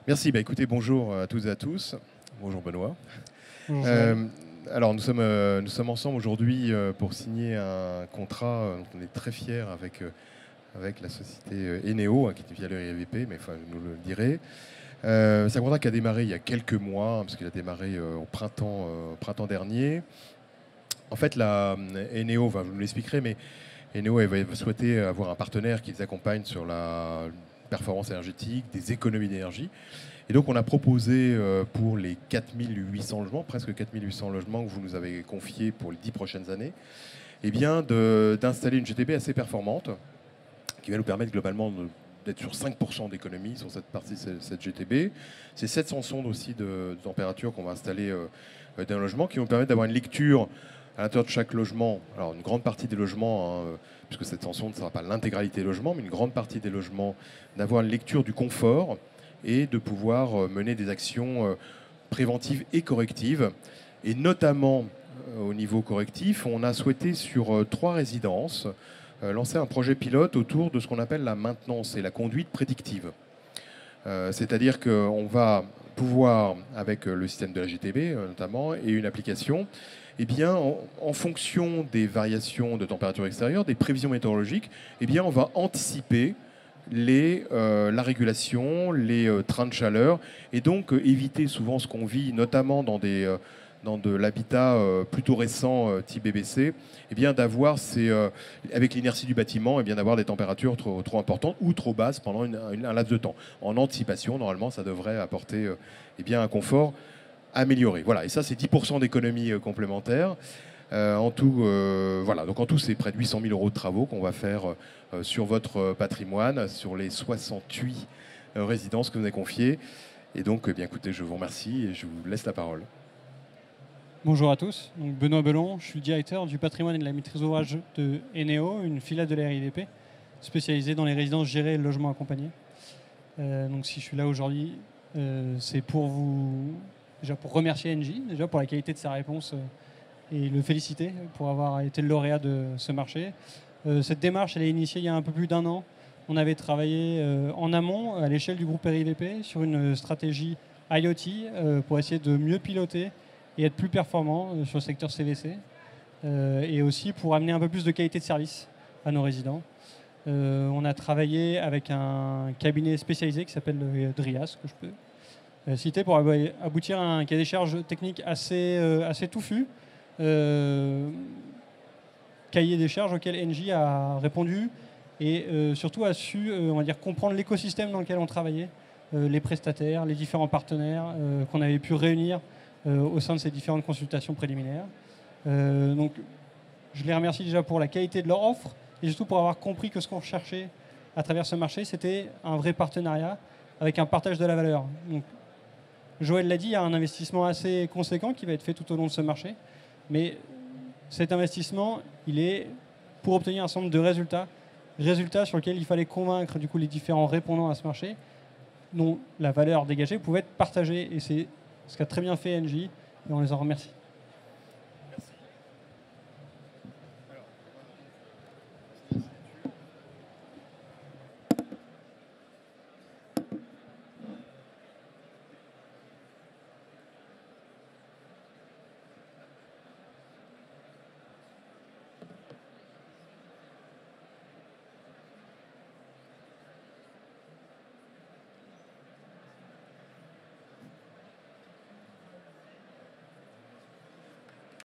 Merci. Écoutez, bonjour à toutes et à tous. Bonjour Benoît. Bonjour. Alors, nous sommes ensemble aujourd'hui pour signer un contrat dont on est très fiers avec la société Eneo, qui est une filiale EVP, mais enfin, nous le direz. C'est un contrat qui a démarré il y a quelques mois, parce qu'il a démarré au printemps dernier. En fait, Eneo, je vous l'expliquerai, mais Eneo va souhaiter avoir un partenaire qui les accompagne sur la performance énergétique, des économies d'énergie. Et donc, on a proposé pour les 4800 logements, presque 4800 logements que vous nous avez confiés pour les 10 prochaines années, d'installer une GTB assez performante qui va nous permettre globalement d'être sur 5% d'économie sur cette partie, cette GTB. C'est 700 sondes aussi de température qu'on va installer dans un logement qui vont permettre d'avoir une lecture à l'intérieur de chaque logement. Alors, une grande partie des logements, puisque cette sonde ne sera pas l'intégralité des logements, mais une grande partie des logements, d'avoir une lecture du confort et de pouvoir mener des actions préventives et correctives. Et notamment, au niveau correctif, on a souhaité sur 3 résidences lancer un projet pilote autour de ce qu'on appelle la maintenance et la conduite prédictive. C'est-à-dire qu'on va pouvoir, avec le système de la GTB notamment, et une application, en fonction des variations de température extérieure, des prévisions météorologiques, on va anticiper la régulation, les trains de chaleur, et donc éviter souvent ce qu'on vit, notamment dans de l'habitat plutôt récent type BBC, d'avoir avec l'inertie du bâtiment, d'avoir des températures trop importantes ou trop basses pendant un laps de temps. En anticipation, normalement, ça devrait apporter un confort amélioré. Voilà, et ça, c'est 10% d'économie complémentaire. En tout, Donc en tout, c'est près de 800 000 euros de travaux qu'on va faire sur votre patrimoine, sur les 68 résidences que vous avez confiées. Et donc, écoutez, je vous remercie et je vous laisse la parole. Bonjour à tous, donc Benoît Belon, je suis le directeur du patrimoine et de la maîtrise d'ouvrage de Eneo, une filiale de la RIVP, spécialisée dans les résidences gérées et le logement accompagné. Donc si je suis là aujourd'hui, c'est pour remercier Engie, déjà pour la qualité de sa réponse et le féliciter pour avoir été le lauréat de ce marché. Cette démarche, elle est initiée il y a un peu plus d'1 an. On avait travaillé en amont, à l'échelle du groupe RIVP, sur une stratégie IoT pour essayer de mieux piloter et être plus performant sur le secteur CVC, et aussi pour amener un peu plus de qualité de service à nos résidents. On a travaillé avec un cabinet spécialisé qui s'appelle Drias, que je peux citer, pour aboutir à un cahier des charges technique assez touffu, cahier des charges auquel Engie a répondu et surtout a su comprendre l'écosystème dans lequel on travaillait, les prestataires, les différents partenaires qu'on avait pu réunir au sein de ces différentes consultations préliminaires. Donc, je les remercie déjà pour la qualité de leur offre et surtout pour avoir compris que ce qu'on recherchait à travers ce marché, c'était un vrai partenariat avec un partage de la valeur. Donc, Joël l'a dit, il y a un investissement assez conséquent qui va être fait tout au long de ce marché, mais cet investissement, il est pour obtenir un certain nombre de résultats sur lesquels il fallait convaincre du coup les différents répondants à ce marché, dont la valeur dégagée pouvait être partagée, et c'est ce qu'a très bien fait Engie, et on les en remercie.